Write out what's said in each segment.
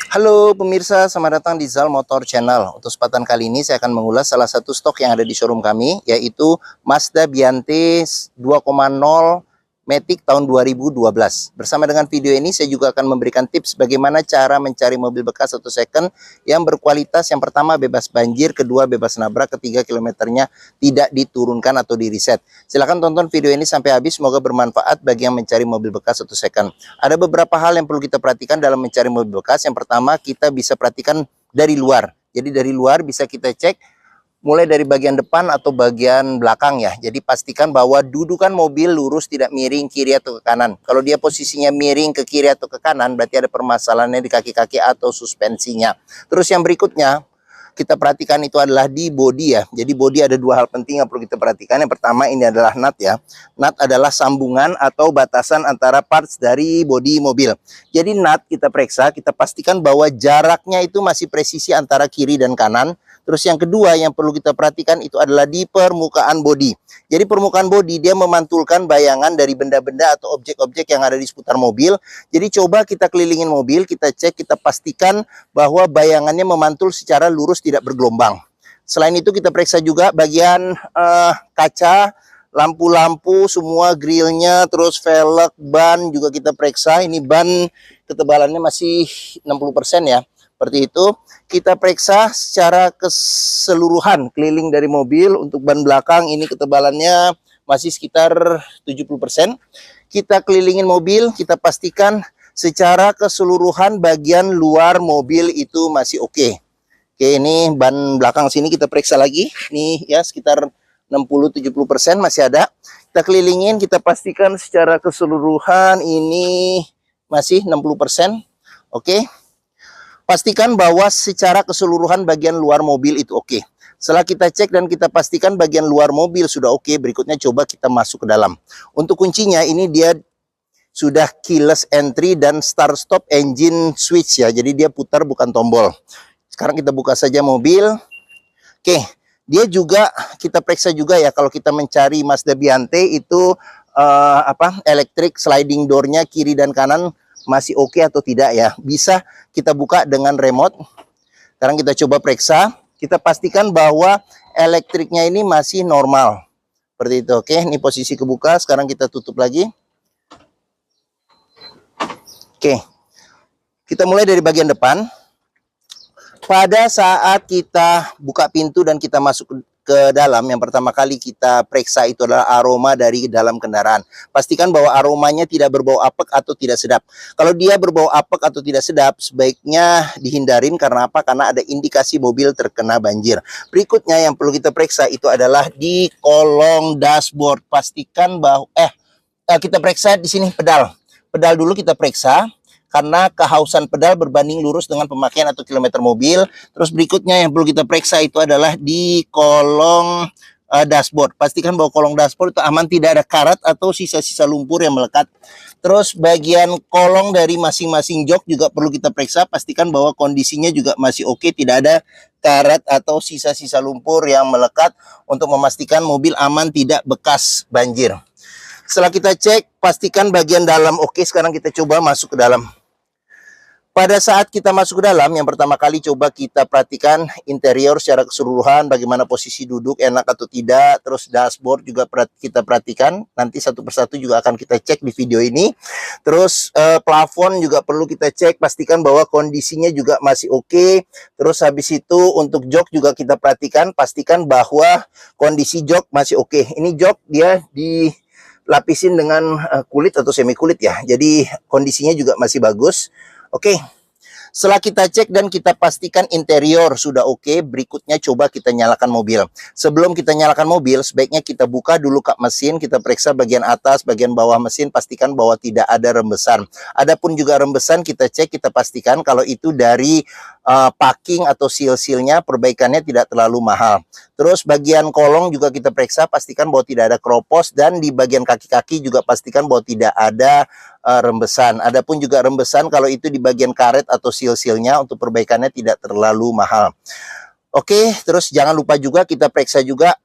Halo pemirsa, selamat datang di Zal Motor Channel. Untuk kesempatan kali ini saya akan mengulas salah satu stok yang ada di showroom kami, yaitu Mazda Biante 2.0 Matic tahun 2012. Bersama dengan video ini saya juga akan memberikan tips bagaimana cara mencari mobil bekas atau second yang berkualitas. Yang pertama bebas banjir, kedua bebas nabrak, ketiga kilometernya tidak diturunkan atau di reset. Silahkan tonton video ini sampai habis, semoga bermanfaat bagi yang mencari mobil bekas atau second. Ada beberapa hal yang perlu kita perhatikan dalam mencari mobil bekas. Yang pertama, kita bisa perhatikan dari luar. Jadi dari luar bisa kita cek mulai dari bagian depan atau bagian belakang ya. Jadi pastikan bahwa dudukan mobil lurus, tidak miring kiri atau ke kanan. Kalau dia posisinya miring ke kiri atau ke kanan, berarti ada permasalahannya di kaki-kaki atau suspensinya. Terus yang berikutnya kita perhatikan itu adalah di bodi ya. Jadi bodi ada dua hal penting yang perlu kita perhatikan. Yang pertama ini adalah nut ya. Nut adalah sambungan atau batasan antara parts dari bodi mobil. Jadi nut kita periksa, kita pastikan bahwa jaraknya itu masih presisi antara kiri dan kanan. Terus yang kedua yang perlu kita perhatikan itu adalah di permukaan bodi. Jadi permukaan bodi dia memantulkan bayangan dari benda-benda atau objek-objek yang ada di seputar mobil. Jadi coba kita kelilingin mobil, kita cek, kita pastikan bahwa bayangannya memantul secara lurus, tidak bergelombang. Selain itu kita periksa juga bagian kaca, lampu-lampu, semua grillnya, terus velg, ban juga kita periksa. Ini ban ketebalannya masih 60% ya. Seperti itu, kita periksa secara keseluruhan keliling dari mobil. Untuk ban belakang ini ketebalannya masih sekitar 70%. Kita kelilingin mobil, kita pastikan secara keseluruhan bagian luar mobil itu masih oke. Oke, ini ban belakang sini kita periksa lagi. Ini ya sekitar 60-70% masih ada. Kita kelilingin, kita pastikan secara keseluruhan ini masih 60%. Oke. Pastikan bahwa secara keseluruhan bagian luar mobil itu oke. Setelah kita cek dan kita pastikan bagian luar mobil sudah oke, berikutnya coba kita masuk ke dalam. Untuk kuncinya ini dia sudah keyless entry dan start stop engine switch ya. Jadi dia putar bukan tombol. Sekarang kita buka saja mobil. Oke, dia juga kita periksa juga ya kalau kita mencari Mazda Biante itu electric sliding door-nya kiri dan kanan masih oke atau tidak ya. Bisa kita buka dengan remote. Sekarang kita coba periksa. Kita pastikan bahwa elektriknya ini masih normal. Seperti itu. Oke, ini posisi kebuka. Sekarang kita tutup lagi. Oke. Kita mulai dari bagian depan. Pada saat kita buka pintu dan kita masuk ke dalam, yang pertama kali kita periksa itu adalah aroma dari dalam kendaraan. Pastikan bahwa aromanya tidak berbau apek atau tidak sedap. Kalau dia berbau apek atau tidak sedap, sebaiknya dihindarin. Karena apa? Karena ada indikasi mobil terkena banjir. Berikutnya yang perlu kita periksa itu adalah di kolong dashboard. Pastikan bahwa kita periksa di sini pedal. Pedal dulu kita periksa. Karena kehausan pedal berbanding lurus dengan pemakaian atau kilometer mobil. Terus berikutnya yang perlu kita periksa itu adalah di kolong dashboard. Pastikan bahwa kolong dashboard itu aman, tidak ada karat atau sisa-sisa lumpur yang melekat. Terus bagian kolong dari masing-masing jok juga perlu kita periksa. Pastikan bahwa kondisinya juga masih oke, tidak ada karat atau sisa-sisa lumpur yang melekat, untuk memastikan mobil aman, tidak bekas banjir. Setelah kita cek, pastikan bagian dalam oke. Sekarang kita coba masuk ke dalam. Pada saat kita masuk ke dalam, yang pertama kali coba kita perhatikan interior secara keseluruhan, bagaimana posisi duduk, enak atau tidak. Terus dashboard juga kita perhatikan, nanti satu persatu juga akan kita cek di video ini. Terus plafon juga perlu kita cek, pastikan bahwa kondisinya juga masih oke. Terus habis itu untuk jok juga kita perhatikan, pastikan bahwa kondisi jok masih oke. Ini jok dia dilapisin dengan kulit atau semi kulit ya, jadi kondisinya juga masih bagus. Oke, setelah kita cek dan kita pastikan interior sudah oke, berikutnya coba kita nyalakan mobil. Sebelum kita nyalakan mobil, sebaiknya kita buka dulu kap mesin, kita periksa bagian atas, bagian bawah mesin, pastikan bahwa tidak ada rembesan. Adapun juga rembesan kita cek, kita pastikan kalau itu dari packing atau seal-sealnya, perbaikannya tidak terlalu mahal. Terus bagian kolong juga kita periksa, pastikan bahwa tidak ada keropos, dan di bagian kaki-kaki juga pastikan bahwa tidak ada rembesan. Adapun juga rembesan kalau itu di bagian karet atau seal-sealnya, untuk perbaikannya tidak terlalu mahal. Oke, terus jangan lupa juga kita periksa juga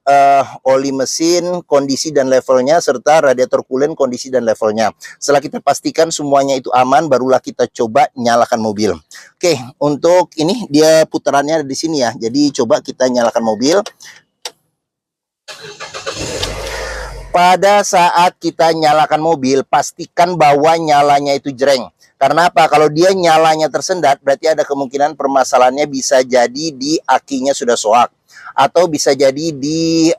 oli mesin, kondisi dan levelnya, serta radiator coolant kondisi dan levelnya. Setelah kita pastikan semuanya itu aman, barulah kita coba nyalakan mobil. Oke, untuk ini dia putarannya ada di sini ya. Jadi coba kita nyalakan mobil. Pada saat kita nyalakan mobil, pastikan bahwa nyalanya itu jreng. Karena apa? Kalau dia nyalanya tersendat, berarti ada kemungkinan permasalahannya bisa jadi di akinya sudah soak. Atau bisa jadi di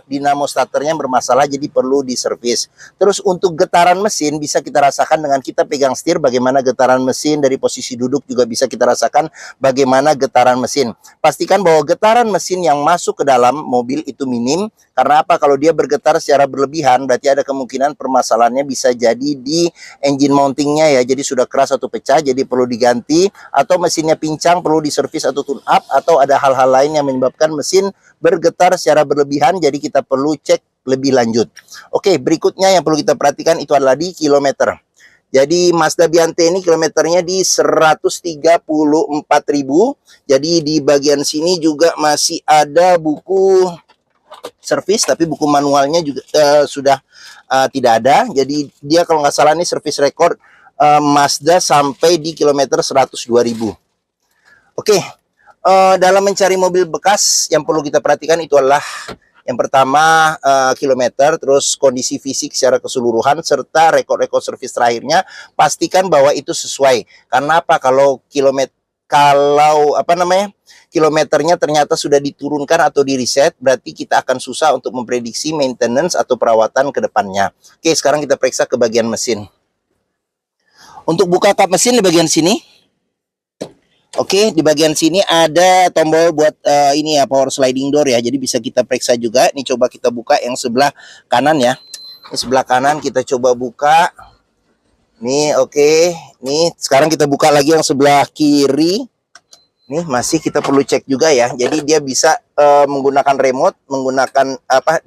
dinamo starternya bermasalah, jadi perlu diservis. Terus untuk getaran mesin bisa kita rasakan dengan kita pegang setir, bagaimana getaran mesin. Dari posisi duduk juga bisa kita rasakan bagaimana getaran mesin. Pastikan bahwa getaran mesin yang masuk ke dalam mobil itu minim. Karena apa? Kalau dia bergetar secara berlebihan, berarti ada kemungkinan permasalahannya bisa jadi di engine mountingnya ya. Jadi sudah keras atau pecah, jadi perlu diganti. Atau mesinnya pincang, perlu diservis atau tune up. Atau ada hal-hal lain yang menyebabkan mesin bergetar secara berlebihan, jadi kita perlu cek lebih lanjut. Oke, berikutnya yang perlu kita perhatikan itu adalah di kilometer. Jadi Mazda Biante ini kilometernya di 134.000. Jadi di bagian sini juga masih ada buku servis, tapi buku manualnya juga sudah tidak ada. Jadi dia kalau nggak salah ini servis record Mazda sampai di kilometer 102.000. Oke, dalam mencari mobil bekas yang perlu kita perhatikan itu adalah yang pertama kilometer, terus kondisi fisik secara keseluruhan, serta rekor-rekor servis terakhirnya. Pastikan bahwa itu sesuai. Karena apa? Kalau kilometernya ternyata sudah diturunkan atau di reset, berarti kita akan susah untuk memprediksi maintenance atau perawatan ke depannya. Oke, sekarang kita periksa ke bagian mesin. Untuk buka kap mesin di bagian sini. Oke, di bagian sini ada tombol buat ini ya, power sliding door ya. Jadi bisa kita periksa juga. Ini coba kita buka yang sebelah kanan ya. Ini sebelah kanan kita coba buka. Nih, oke. Nih, sekarang kita buka lagi yang sebelah kiri. Nih, masih kita perlu cek juga ya. Jadi dia bisa menggunakan remote, menggunakan apa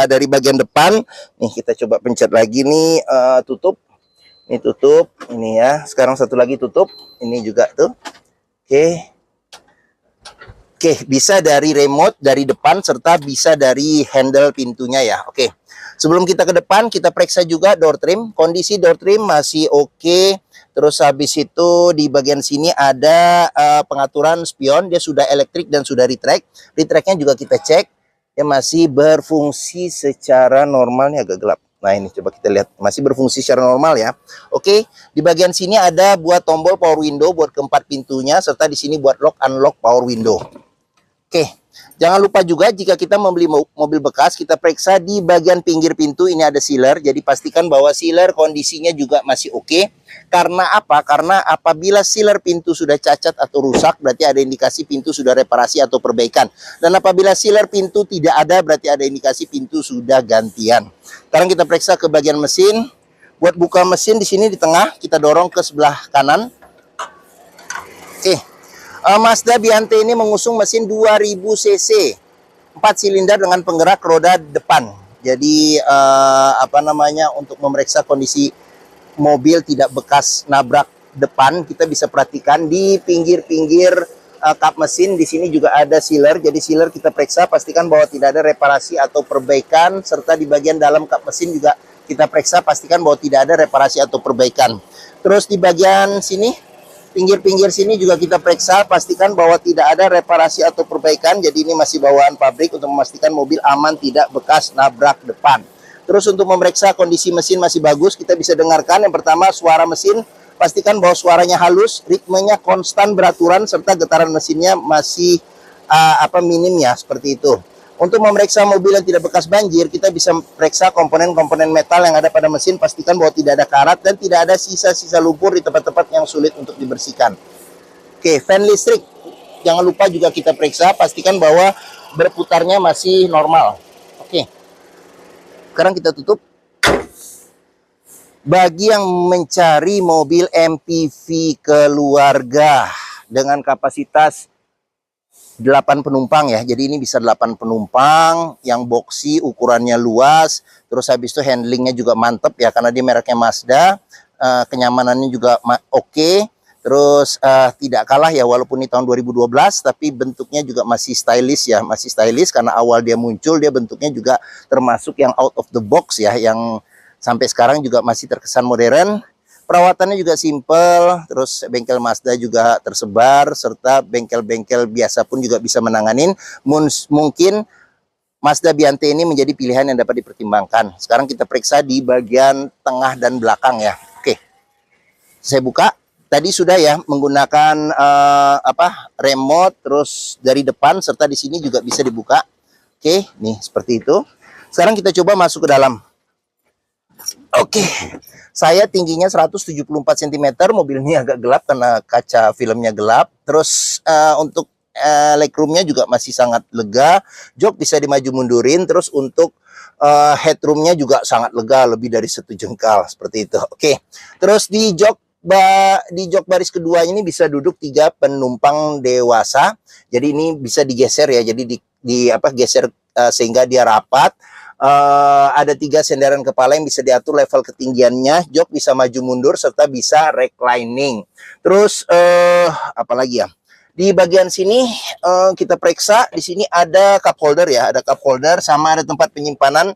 dari bagian depan. Nih, kita coba pencet lagi nih, tutup. Ini tutup, ini ya. Sekarang satu lagi tutup. Ini juga tuh. Oke, bisa dari remote, dari depan, serta bisa dari handle pintunya ya. Oke, sebelum kita ke depan, kita periksa juga door trim. Kondisi door trim masih oke. Terus habis itu di bagian sini ada pengaturan spion. Dia sudah elektrik dan sudah retract. Retractnya juga kita cek. Dia masih berfungsi secara normal. Ini agak gelap. Nah ini coba kita lihat, masih berfungsi secara normal ya. Oke, di bagian sini ada buat tombol power window buat keempat pintunya, serta di sini buat lock unlock power window. Oke, jangan lupa juga jika kita membeli mobil bekas, kita periksa di bagian pinggir pintu ini ada sealer. Jadi pastikan bahwa sealer kondisinya juga masih oke. Karena apa? Karena apabila sealer pintu sudah cacat atau rusak, berarti ada indikasi pintu sudah reparasi atau perbaikan. Dan apabila sealer pintu tidak ada, berarti ada indikasi pintu sudah gantian. Sekarang kita periksa ke bagian mesin. Buat buka mesin di sini di tengah, kita dorong ke sebelah kanan. Oke. Mazda Biante ini mengusung mesin 2000 cc, 4 silinder dengan penggerak roda depan. Jadi untuk memeriksa kondisi mobil tidak bekas nabrak depan, kita bisa perhatikan di pinggir-pinggir kap mesin di sini juga ada sealer. Jadi sealer kita periksa, pastikan bahwa tidak ada reparasi atau perbaikan, serta di bagian dalam kap mesin juga kita periksa, pastikan bahwa tidak ada reparasi atau perbaikan. Terus di bagian sini, pinggir-pinggir sini juga kita periksa, pastikan bahwa tidak ada reparasi atau perbaikan. Jadi ini masih bawaan pabrik untuk memastikan mobil aman, tidak bekas nabrak depan. Terus untuk memeriksa kondisi mesin masih bagus, kita bisa dengarkan yang pertama suara mesin. Pastikan bahwa suaranya halus, ritmenya konstan beraturan, serta getaran mesinnya masih minim ya, seperti itu. Untuk memeriksa mobil yang tidak bekas banjir, kita bisa periksa komponen-komponen metal yang ada pada mesin, pastikan bahwa tidak ada karat dan tidak ada sisa-sisa lumpur di tempat-tempat yang sulit untuk dibersihkan. Oke, fan listrik. Jangan lupa juga kita periksa, pastikan bahwa berputarnya masih normal. Oke. Sekarang kita tutup. Bagi yang mencari mobil MPV keluarga dengan kapasitas 8 penumpang ya. Jadi ini bisa 8 penumpang yang boxy, ukurannya luas, terus habis itu handlingnya juga mantep ya karena dia mereknya Mazda. Kenyamanannya juga oke. Terus tidak kalah ya, walaupun ini tahun 2012 tapi bentuknya juga masih stylish ya, masih stylish karena awal dia muncul dia bentuknya juga termasuk yang out of the box ya, yang sampai sekarang juga masih terkesan modern. Perawatannya juga simple, terus bengkel Mazda juga tersebar, serta bengkel-bengkel biasa pun juga bisa menanganin. Mungkin Mazda Biante ini menjadi pilihan yang dapat dipertimbangkan. Sekarang kita periksa di bagian tengah dan belakang ya. Oke, saya buka. Tadi sudah ya menggunakan remote, terus dari depan, serta di sini juga bisa dibuka. Oke, nih seperti itu. Sekarang kita coba masuk ke dalam. Oke, saya tingginya 174 cm, mobil ini agak gelap karena kaca filmnya gelap. Terus untuk legroomnya juga masih sangat lega, jok bisa dimaju mundurin, terus untuk headroomnya juga sangat lega, lebih dari 1 jengkal seperti itu. Oke, terus di jok baris kedua ini bisa duduk 3 penumpang dewasa, jadi ini bisa digeser ya, jadi geser sehingga dia rapat. Ada 3 senderan kepala yang bisa diatur level ketinggiannya, jok bisa maju mundur serta bisa reclining. Terus apalagi ya, di bagian sini kita periksa, di sini ada cup holder ya, ada cup holder sama ada tempat penyimpanan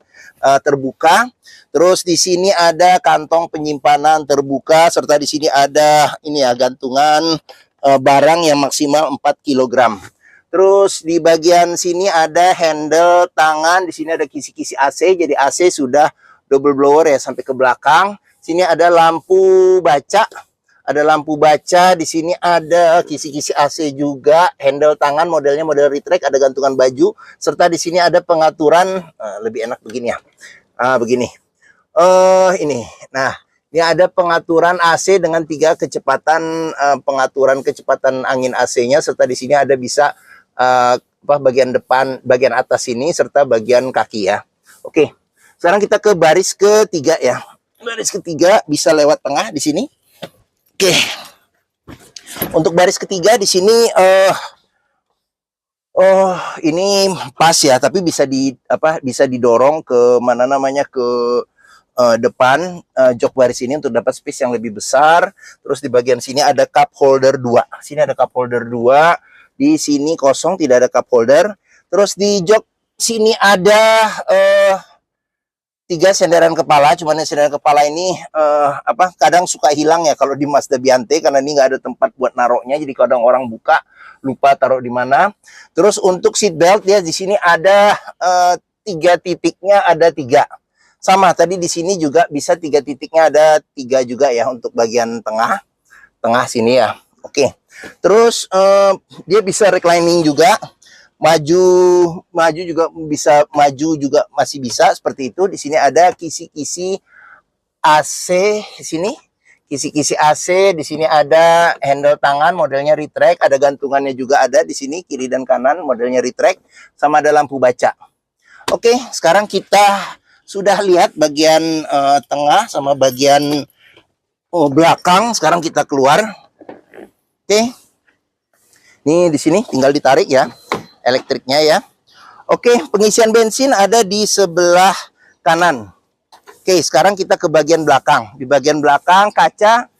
terbuka. Terus di sini ada kantong penyimpanan terbuka, serta di sini ada ini ya, gantungan barang yang maksimal 4 kg. Terus di bagian sini ada handle tangan, di sini ada kisi-kisi AC, jadi AC sudah double blower ya sampai ke belakang. Sini ada lampu baca. Ada lampu baca, di sini ada kisi-kisi AC juga, handle tangan modelnya model retract, ada gantungan baju, serta di sini ada pengaturan lebih enak begini ya. Begini. Ini. Nah, ini ada pengaturan AC dengan 3 kecepatan, pengaturan kecepatan angin AC-nya, serta di sini ada bisa bagian depan, bagian atas ini, serta bagian kaki ya. Oke. Sekarang kita ke baris ketiga ya. Baris ketiga bisa lewat tengah di sini. Oke. Untuk baris ketiga di sini ini pas ya, tapi bisa bisa didorong ke mana namanya, ke depan jok baris ini untuk dapat space yang lebih besar. Terus di bagian sini ada cup holder 2. Sini ada cup holder 2. Di sini kosong, tidak ada cup holder. Terus di jok sini ada 3 senderan kepala. Cuman senderan kepala ini kadang suka hilang ya kalau di Mazda Biante, karena ini nggak ada tempat buat naroknya. Jadi kadang orang buka lupa taruh di mana. Terus untuk seat belt dia di sini ada 3 titiknya, ada 3. Sama tadi di sini juga bisa 3 titiknya, ada 3 juga ya untuk bagian tengah sini ya. Oke. Terus dia bisa reclining juga, maju juga bisa, maju juga masih bisa seperti itu. Di sini ada kisi-kisi AC, di sini kisi-kisi AC, di sini ada handle tangan modelnya retract, ada gantungannya juga ada di sini kiri dan kanan modelnya retract, sama ada lampu baca. Oke, sekarang kita sudah lihat bagian tengah sama bagian belakang. Sekarang kita keluar. Oke. Ini di sini tinggal ditarik ya, elektriknya ya. Oke, pengisian bensin ada di sebelah kanan. Oke, sekarang kita ke bagian belakang. Di bagian belakang kaca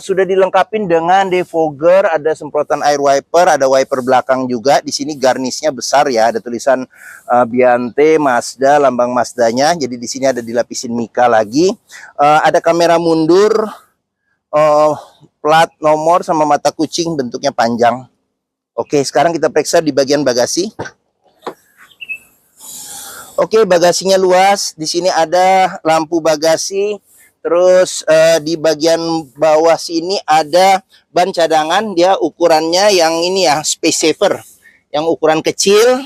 sudah dilengkapi dengan defogger, ada semprotan air wiper, ada wiper belakang juga. Di sini garnisnya besar ya, ada tulisan Biante Mazda, lambang Mazdanya. Jadi di sini ada dilapisin mika lagi. Ada kamera mundur, plat nomor sama mata kucing, bentuknya panjang. Oke, sekarang kita periksa di bagian bagasi. Oke, bagasinya luas. Di sini ada lampu bagasi. Terus di bagian bawah sini ada ban cadangan, dia ukurannya yang ini ya, space saver, yang ukuran kecil.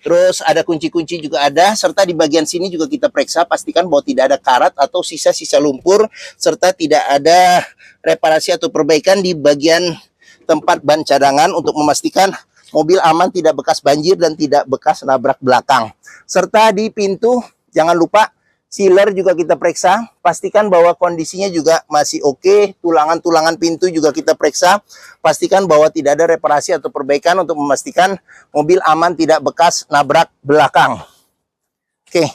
Terus ada kunci-kunci juga ada, serta di bagian sini juga kita periksa, pastikan bahwa tidak ada karat atau sisa-sisa lumpur, serta tidak ada reparasi atau perbaikan di bagian tempat ban cadangan untuk memastikan mobil aman, tidak bekas banjir dan tidak bekas nabrak belakang. Serta di pintu jangan lupa sealer juga kita periksa, pastikan bahwa kondisinya juga masih oke. Tulangan-tulangan pintu juga kita periksa, pastikan bahwa tidak ada reparasi atau perbaikan untuk memastikan mobil aman, tidak bekas nabrak belakang. Oke.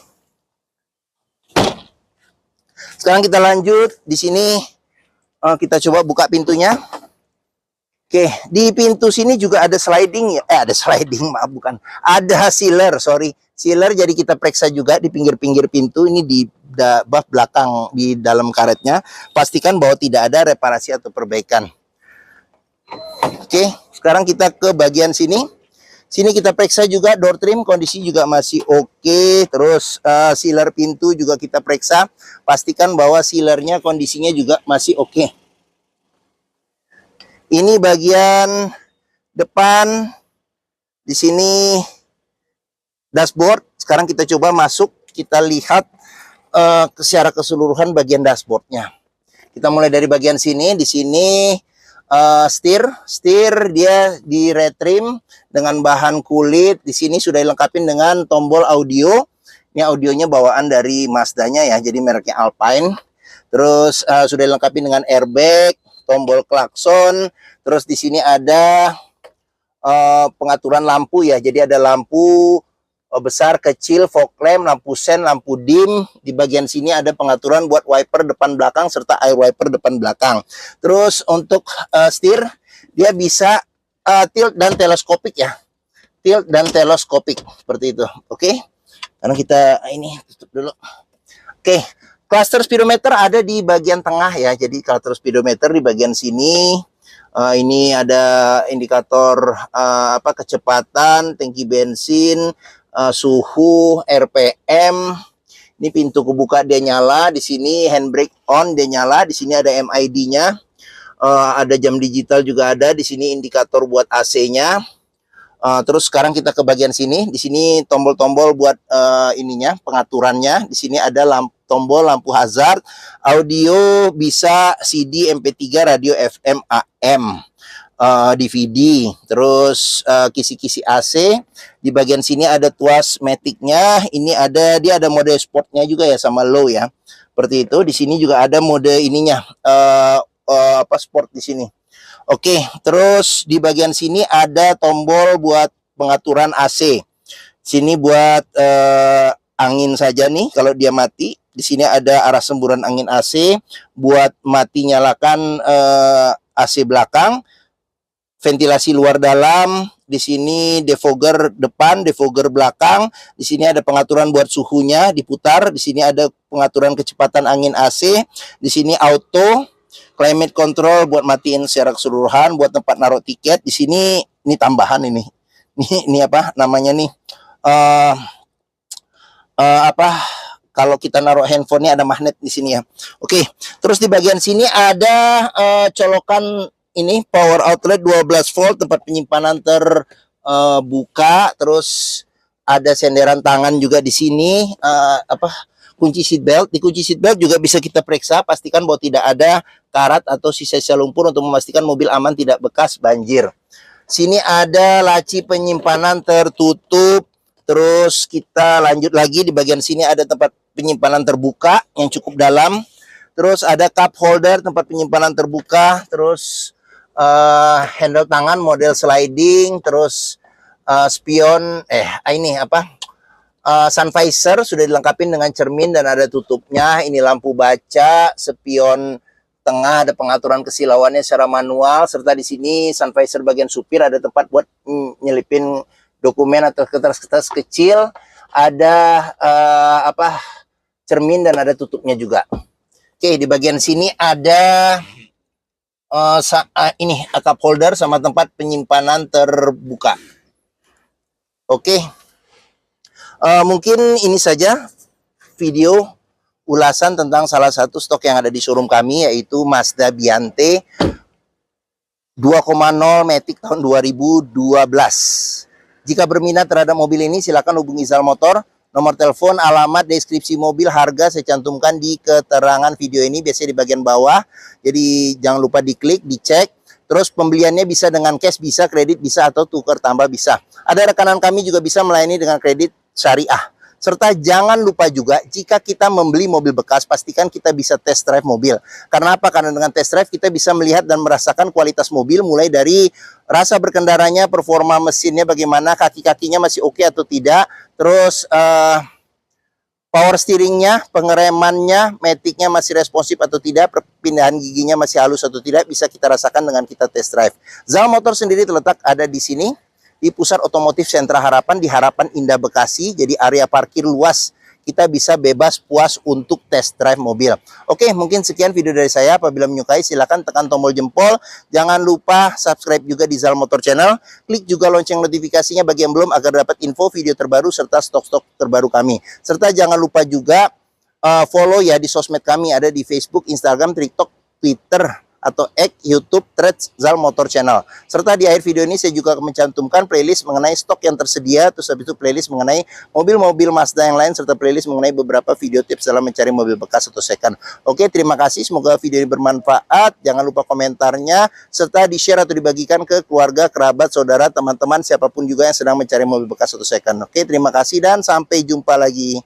Sekarang kita lanjut. Di sini Kita coba buka pintunya. Oke, di pintu sini juga ada sliding ya. Ada sliding, maaf bukan. Ada sealer, sorry. Sealer, jadi kita periksa juga di pinggir-pinggir pintu. Ini di bak belakang di dalam karetnya. Pastikan bahwa tidak ada reparasi atau perbaikan. Oke, sekarang kita ke bagian sini. Sini kita periksa juga door trim, kondisi juga masih oke. Terus sealer pintu juga kita periksa. Pastikan bahwa sealernya kondisinya juga masih oke. Ini bagian depan. Di sini dashboard. Sekarang kita coba masuk, kita lihat secara keseluruhan bagian dashboardnya. Kita mulai dari bagian sini. Di sini setir dia di retrim dengan bahan kulit. Di sini sudah dilengkapi dengan tombol audio. Ini audionya bawaan dari Mazdanya ya, jadi mereknya Alpine. Terus sudah dilengkapi dengan airbag, tombol klakson. Terus di sini ada pengaturan lampu ya. Jadi ada lampu besar, kecil, fog lamp, lampu sen, lampu dim. Di bagian sini ada pengaturan buat wiper depan belakang serta air wiper depan belakang. Terus untuk setir dia bisa tilt dan teleskopik ya. Tilt dan teleskopik seperti itu. Oke. Karena kita ini tutup dulu. Oke. Cluster speedometer ada di bagian tengah ya. Jadi cluster speedometer di bagian sini. Ini ada indikator kecepatan, tangki bensin, suhu, RPM. Ini pintu kebuka dia nyala. Di sini handbrake on dia nyala. Di sini ada MID-nya. Ada jam digital juga ada. Di sini indikator buat AC-nya. Terus sekarang kita ke bagian sini. Di sini tombol-tombol buat ininya, pengaturannya. Di sini ada tombol lampu hazard, audio bisa CD, MP3, radio FM, AM, DVD. Terus kisi-kisi AC. Di bagian sini ada tuas matic-nya. Ini dia ada mode sportnya juga ya, sama low ya. Seperti itu. Di sini juga ada mode ininya, sport di sini. Oke, terus di bagian sini ada tombol buat pengaturan AC. Sini buat angin saja nih kalau dia mati. Di sini ada arah semburan angin AC buat mati nyalakan AC belakang. Ventilasi luar dalam. Di sini defogger depan, defogger belakang. Di sini ada pengaturan buat suhunya diputar. Di sini ada pengaturan kecepatan angin AC. Di sini auto. Climate control buat matiin secara keseluruhan, buat tempat naruh tiket. Di sini ini tambahan ini. Ini apa namanya nih? Kalau kita naruh handphonenya ada magnet di sini ya. Oke. Terus di bagian sini ada colokan ini power outlet 12 volt, tempat penyimpanan terbuka. Terus ada senderan tangan juga di sini. Kunci seat belt. Di kunci seat belt juga bisa kita periksa, pastikan bahwa tidak ada karat atau sisa-sisa lumpur untuk memastikan mobil aman tidak bekas banjir. Sini ada laci penyimpanan tertutup. Terus kita lanjut lagi, di bagian sini ada tempat penyimpanan terbuka yang cukup dalam. Terus ada cup holder, tempat penyimpanan terbuka. Terus handle tangan model sliding. Terus spion sun visor sudah dilengkapi dengan cermin dan ada tutupnya. Ini lampu baca, spion tengah, ada pengaturan kesilauannya secara manual, serta di sini sun visor bagian supir ada tempat buat nyelipin dokumen atau kertas-kertas kecil. Ada cermin dan ada tutupnya juga. Oke, di bagian sini ada ini cup holder sama tempat penyimpanan terbuka. Oke. Mungkin ini saja video ulasan tentang salah satu stok yang ada di showroom kami, yaitu Mazda Biante 2.0 Matic tahun 2012. Jika berminat terhadap mobil ini, silakan hubungi Zal Motor. Nomor telepon, alamat, deskripsi mobil, harga saya cantumkan di keterangan video ini, biasanya di bagian bawah. Jadi jangan lupa diklik, dicek. Terus pembeliannya bisa dengan cash, bisa kredit, bisa atau tukar tambah bisa. Ada rekanan kami juga bisa melayani dengan kredit syariah. Serta jangan lupa juga, jika kita membeli mobil bekas, pastikan kita bisa test drive mobil. Karena apa? Karena dengan test drive kita bisa melihat dan merasakan kualitas mobil, mulai dari rasa berkendaranya, performa mesinnya bagaimana, kaki-kakinya masih oke atau tidak. Terus Power steeringnya, pengeremannya, maticnya masih responsif atau tidak, perpindahan giginya masih halus atau tidak, bisa kita rasakan dengan kita test drive. Zal Motor sendiri terletak ada di sini, di Pusat Otomotif Sentra Harapan, di Harapan Indah Bekasi. Jadi area parkir luas, kita bisa bebas puas untuk test drive mobil. Oke, mungkin sekian video dari saya. Apabila menyukai, silakan tekan tombol jempol. Jangan lupa subscribe juga di Zal Motor Channel. Klik juga lonceng notifikasinya bagi yang belum, agar dapat info video terbaru serta stok-stok terbaru kami. Serta jangan lupa juga follow ya di sosmed kami, ada di Facebook, Instagram, TikTok, Twitter, atau X, YouTube, Threads, Zal Motor Channel. Serta di akhir video ini saya juga akan mencantumkan playlist mengenai stok yang tersedia, terus habis itu playlist mengenai mobil-mobil Mazda yang lain, serta playlist mengenai beberapa video tips dalam mencari mobil bekas atau second. Oke, terima kasih, semoga video ini bermanfaat. Jangan lupa komentarnya, serta di-share atau dibagikan ke keluarga, kerabat, saudara, teman-teman, siapapun juga yang sedang mencari mobil bekas atau second. Oke, terima kasih dan sampai jumpa lagi.